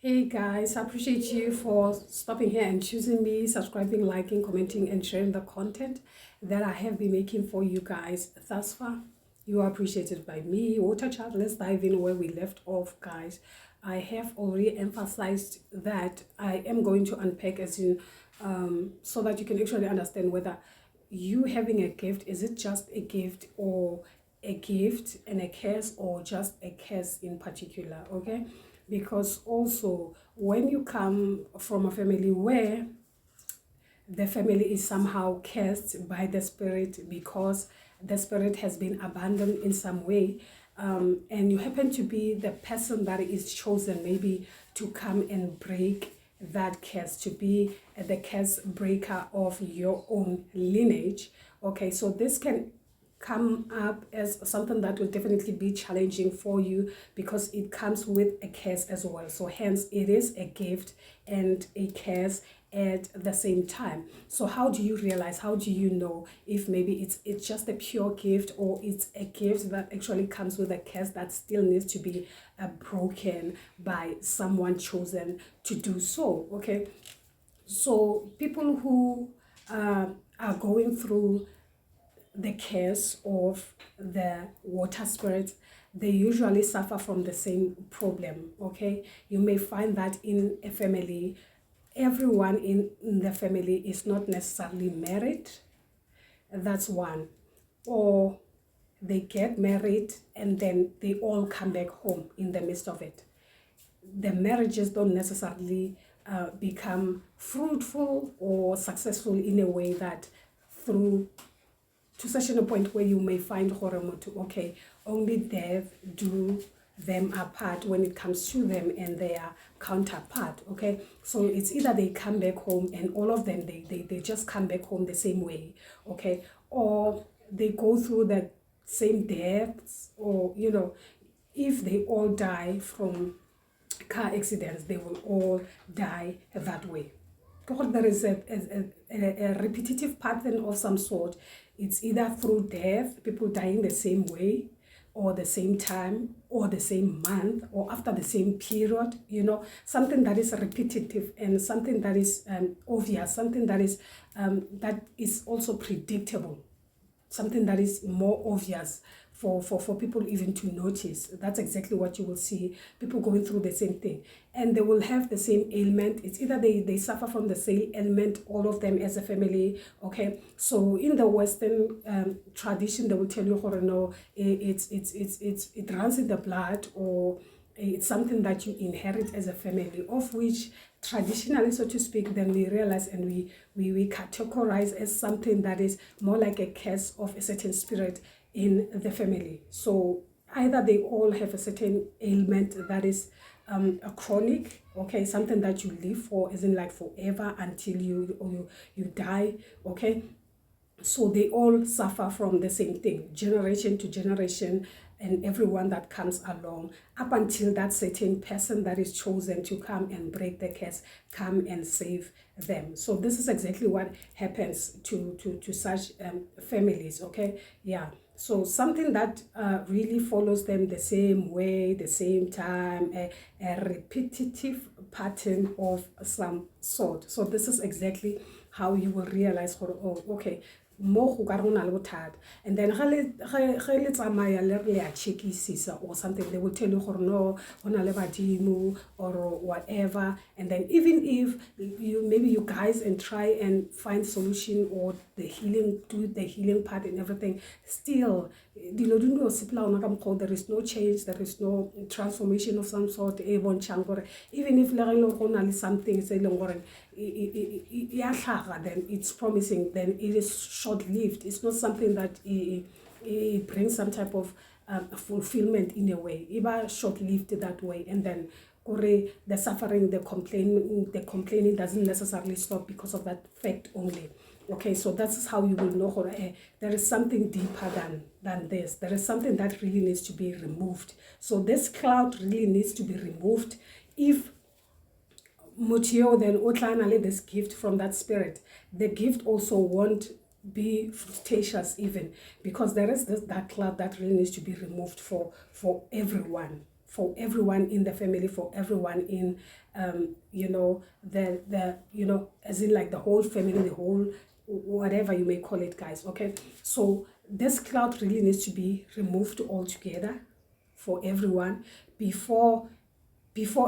Hey guys, I appreciate you for stopping here and choosing me, subscribing, liking, commenting, and sharing the content that I have been making for you guys thus far. You are appreciated by me. Water Child, let's dive in where we left off, guys. I have already emphasized that I am going to unpack as in so that you can actually understand whether you having a gift, is it just a gift or a gift and a curse or just a curse in particular, okay? Because also when you come from a family where the family is somehow cursed by the spirit because the spirit has been abandoned in some way, and you happen to be the person that is chosen maybe to come and break that curse, to be the curse breaker of your own lineage. Okay, so this can come up as something that will definitely be challenging for you because it comes with a curse as well. So hence it is a gift and a curse at the same time. So how do you realize, how do you know if maybe it's just a pure gift or it's a gift that actually comes with a curse that still needs to be broken by someone chosen to do so? Okay, so people who are going through the curse of the water spirits, they usually suffer from the same problem. Okay, you may find that in a family, everyone in the family is not necessarily married. That's one. Or they get married and then they all come back home in the midst of it. The marriages don't necessarily become fruitful or successful in a way that through to such a point where you may find okay, only death do them apart when it comes to them and their counterpart. Okay, so it's either they come back home and all of them they just come back home the same way, okay, or they go through the same deaths, or if they all die from car accidents, they will all die that way. God, there is a repetitive pattern of some sort. It's either through death, people dying the same way, or the same time, or the same month, or after the same period, something that is repetitive and something that is obvious, something that is also predictable, something that is more obvious for people even to notice. That's exactly what you will see, people going through the same thing, and they will have the same ailment. It's either they suffer from the same ailment, all of them as a family. Okay, so in the Western tradition, they will tell you, no, it runs in the blood, or it's something that you inherit as a family, of which traditionally, so to speak, then we realize and we categorize as something that is more like a curse of a certain spirit in the family. So either they all have a certain ailment that is a chronic, okay, something that you live for, isn't like forever until you die, okay. So they all suffer from the same thing, generation to generation, and everyone that comes along up until that certain person that is chosen to come and break the curse, come and save them. So this is exactly what happens to such families, okay? Yeah. So something that really follows them the same way, the same time, a repetitive pattern of some sort. So this is exactly how you will realize, oh, okay, mo go ka re go na le bothata. And then ga le tsamaya le re le a checkisisa or something, they will tell you gore no, go na le badimo or whatever. And then even if you guys and try and find solution or the healing, do the healing part and everything, still there is no change, there is no transformation of some sort. Even if le something say then it's promising, then it is short-lived. It's not something that it brings some type of fulfillment in a way. It's short-lived that way, and then the suffering, the complaining doesn't necessarily stop because of that fact only. Okay, so that's how you will know there is something deeper than this. There is something that really needs to be removed. So this cloud really needs to be removed. If Mutio then Otlana this gift from that spirit, the gift also won't be fructious even, because there is that cloud that really needs to be removed for everyone. for everyone in the family, for everyone in as in like the whole family, the whole whatever you may call it, guys. Okay, so this cloud really needs to be removed altogether for everyone before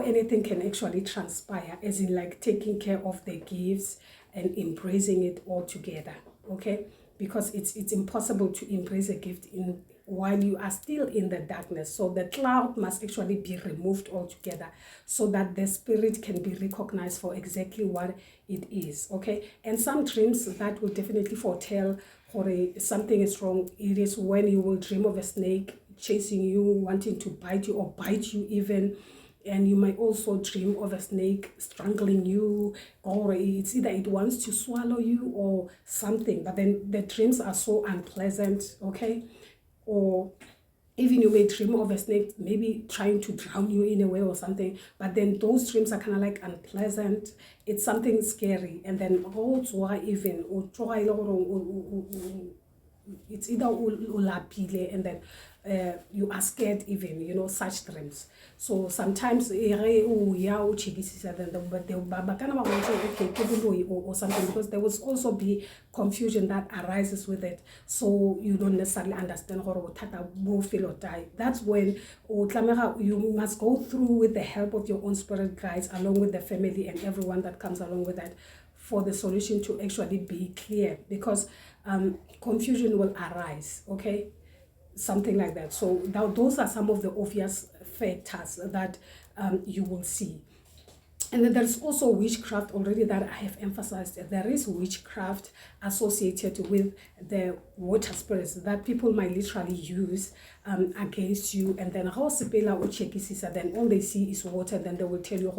anything can actually transpire, as in like taking care of the gifts and embracing it all together. Okay, because it's impossible to embrace a gift in while you are still in the darkness. So the cloud must actually be removed altogether so that the spirit can be recognized for exactly what it is. Okay, and some dreams that will definitely foretell or something is wrong. It is when you will dream of a snake chasing you, wanting to bite you or bite you even. And you might also dream of a snake strangling you, or it's either it wants to swallow you or something. But then the dreams are so unpleasant, okay? Or even you may dream of a snake maybe trying to drown you in a way or something, but then those dreams are kind of like unpleasant. It's something scary. And then even it's either ulapile and then you are scared even, such dreams. So sometimes then or something, because there will also be confusion that arises with it, so you don't necessarily understand or feel or die. That's when you must go through with the help of your own spirit guides, along with the family and everyone that comes along with that, for the solution to actually be clear, because confusion will arise, okay? Something like that. So those are some of the obvious factors that you will see. And then there's also witchcraft already that I have emphasized. There is witchcraft associated with the water spirits that people might literally use against you. And then then all they see is water. Then they will tell you, of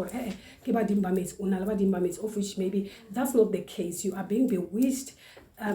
which maybe that's not the case. You are being bewitched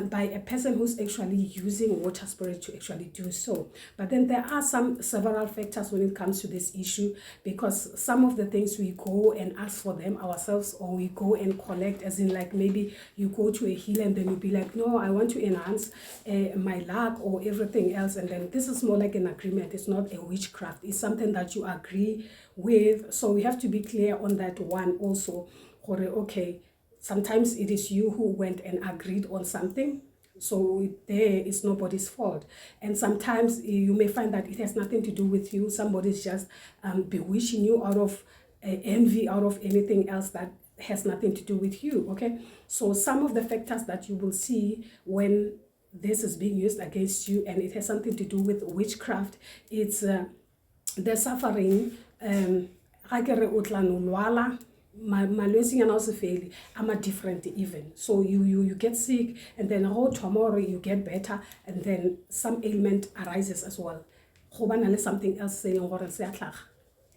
by a person who's actually using water spirit to actually do so. But then there are several factors when it comes to this issue, because some of the things we go and ask for them ourselves, or we go and collect, as in like maybe you go to a healer and then you'll be like, no, I want to enhance my luck or everything else. And then this is more like an agreement. It's not a witchcraft. It's something that you agree with. So we have to be clear on that one also. Okay, sometimes it is you who went and agreed on something, so there is nobody's fault. And sometimes you may find that it has nothing to do with you. Somebody's just bewitching you out of envy, out of anything else that has nothing to do with you, okay? So some of the factors that you will see when this is being used against you and it has something to do with witchcraft, it's the suffering, malwetse are different even. So you get sick, and then tomorrow you get better, and then some ailment arises as well. Something else saying,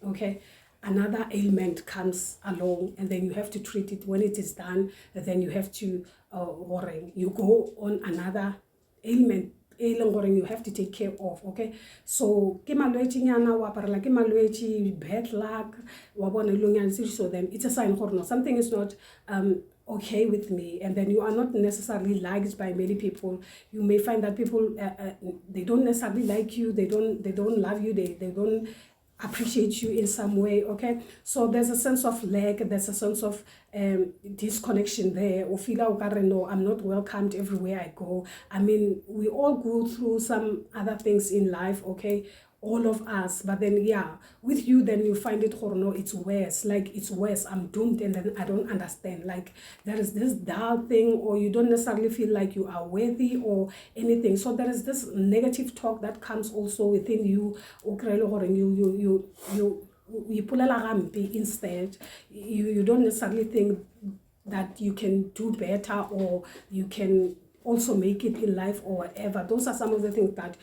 okay, another ailment comes along, and then you have to treat it. When it is done, then you have to you go on another ailment you have to take care of, okay? So bad luck, so then it's a sign something is not okay with me. And then you are not necessarily liked by many people. You may find that people they don't necessarily like you, they don't love you, they don't appreciate you in some way, okay? So there's a sense of lack, there's a sense of disconnection there, or feel no, I'm not welcomed everywhere I go. I mean, we all go through some other things in life, okay? All of us. But then with you, then you find it no, it's worse, like it's worse, I'm doomed, and then I don't understand, like there is this dull thing, or you don't necessarily feel like you are worthy or anything. So there is this negative talk that comes also within you, you pull instead. You don't necessarily think that you can do better, or you can also make it in life or whatever. Those are some of the things that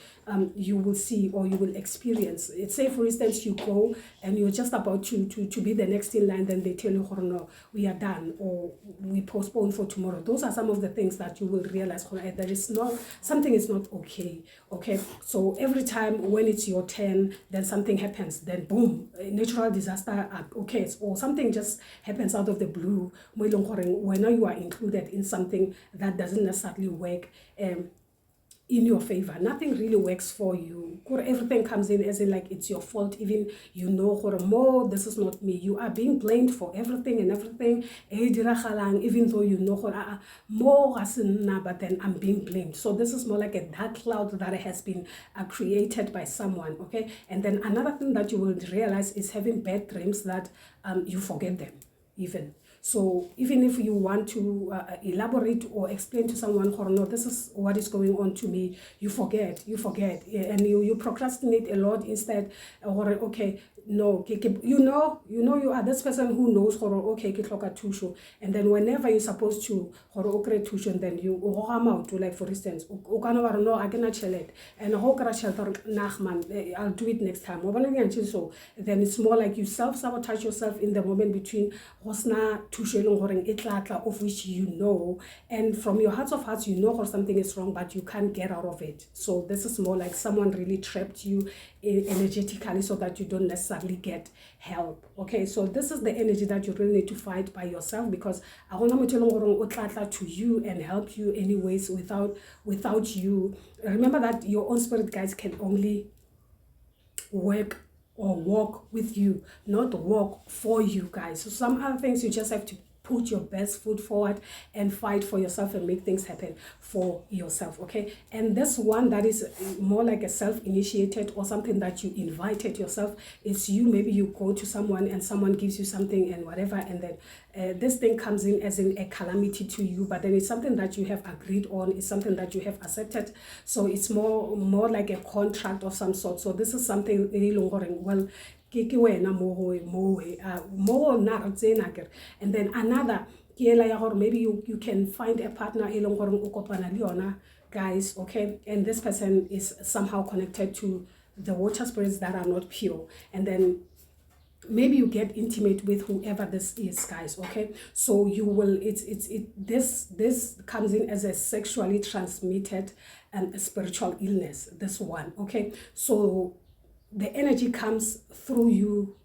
you will see or you will experience. It's say, for instance, you go and you're just about to be the next in line, then they tell you, oh no, we are done, or we postpone for tomorrow. Those are some of the things that you will realize there is something is not okay. Okay, so every time when it's your turn, then something happens, then boom, a natural disaster occurs, or something just happens out of the blue. When you are included in something that doesn't necessarily work in your favor. Nothing really works for you. Everything comes in as in like it's your fault. Even you know, more this is not me. You are being blamed for everything and everything. Even though you know, more but then I'm being blamed. So this is more like a dark cloud that has been created by someone. Okay, and then another thing that you will realize is having bad dreams that you forget them even. So even if you want to elaborate or explain to someone, or no, this is what is going on to me, you forget, and you procrastinate a lot instead. Or okay, no, you know you are this person who knows, or okay, and then whenever you're supposed to or tuition, then you out to, like for instance, no, I cannot tell it, and I'll do it next time. So then it's more like you self-sabotage yourself in the moment between of which you know, and from your hearts of hearts you know or something is wrong, but you can't get out of it. So this is more like someone really trapped you energetically so that you don't necessarily get help. Okay, so this is the energy that you really need to fight by yourself, because I want to you and help you anyways without you. Remember that your own spirit guides can only work or walk with you, not walk for you guys. So some other things you just have to put your best foot forward and fight for yourself and make things happen for yourself. Okay, and this one that is more like a self-initiated or something that you invited yourself, is you, maybe you go to someone and someone gives you something and whatever, and then this thing comes in as in a calamity to you, but then it's something that you have agreed on, it's something that you have accepted. So it's more like a contract of some sort. So this is something really long, well, and then another, maybe you can find a partner guys, okay, and this person is somehow connected to the water spirits that are not pure, and then maybe you get intimate with whoever this is, guys. Okay, so you will this comes in as a sexually transmitted spiritual illness, this one. Okay, so the energy comes through you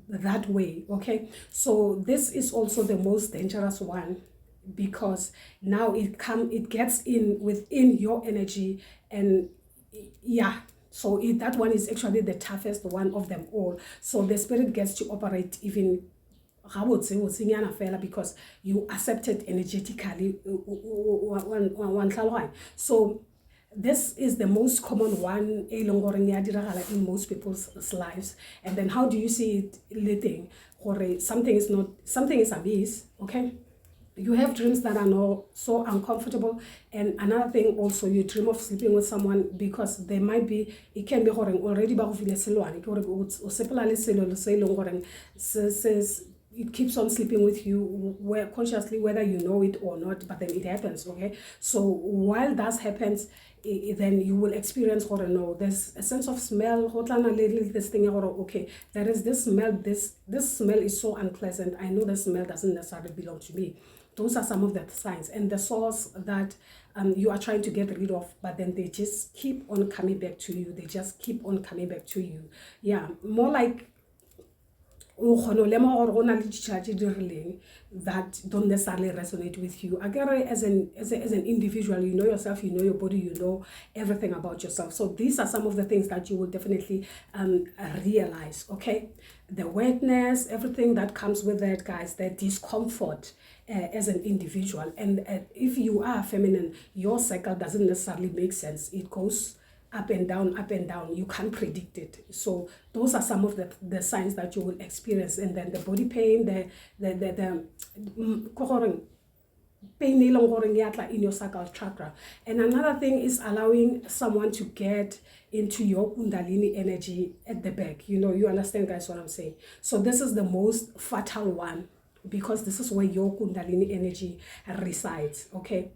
that way. Okay, so this is also the most dangerous one, because now it gets in within your energy, and yeah, so that one is actually the toughest one of them all. So the spirit gets to operate even because you accept it energetically. So this is the most common one in most people's lives. And then how do you see it leading? Something is amiss. Okay, you have dreams that are not so uncomfortable, and another thing also, you dream of sleeping with someone because there might be, it can be already it keeps on sleeping with you consciously, whether you know it or not, but then it happens. Okay, so while that happens, then you will experience there's a sense of smell, this thing, okay, there is this smell, this smell is so unpleasant, I know the smell doesn't necessarily belong to me. Those are some of the signs and the source that you are trying to get rid of, but then they just keep on coming back to you. Yeah, more like that don't necessarily resonate with you. As an individual, you know yourself, you know your body, you know everything about yourself. So these are some of the things that you will definitely realize. Okay, the wetness, everything that comes with that, guys, the discomfort as an individual. And if you are feminine, your cycle doesn't necessarily make sense. It goes up and down. You can't predict it. So those are some of the signs that you will experience. And then the body pain, the pain in your sacral chakra. And another thing is allowing someone to get into your kundalini energy at the back. You understand, guys, what I'm saying? So this is the most fatal one, because this is where your kundalini energy resides. Okay,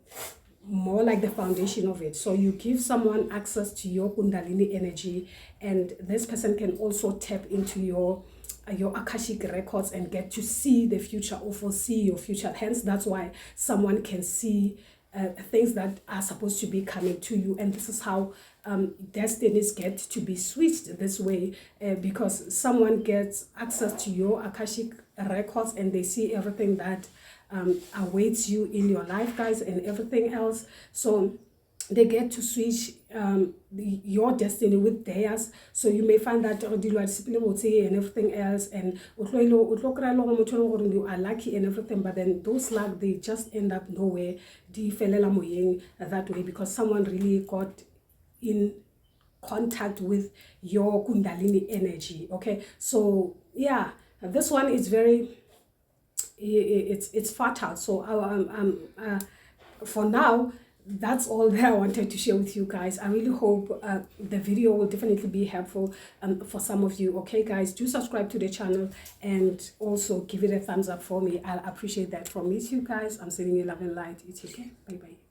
more like the foundation of it. So you give someone access to your kundalini energy, and this person can also tap into your Akashic records and get to see the future or foresee your future. Hence, that's why someone can see things that are supposed to be coming to you. And this is how destinies get to be switched this way, because someone gets access to your Akashic records and they see everything that awaits you in your life, guys, and everything else. So they get to switch your destiny with theirs. So you may find that and everything else, and you are lucky and everything, but then those luck, they just end up nowhere that way, because someone really got in contact with your kundalini energy. Okay, so yeah, this one is very, it's fertile. So for now, that's all that I wanted to share with you guys. I really hope the video will definitely be helpful for some of you. Okay guys, do subscribe to the channel and also give it a thumbs up for me. I'll appreciate that. From me to you guys, I'm sending you love and light. You take care. Bye bye.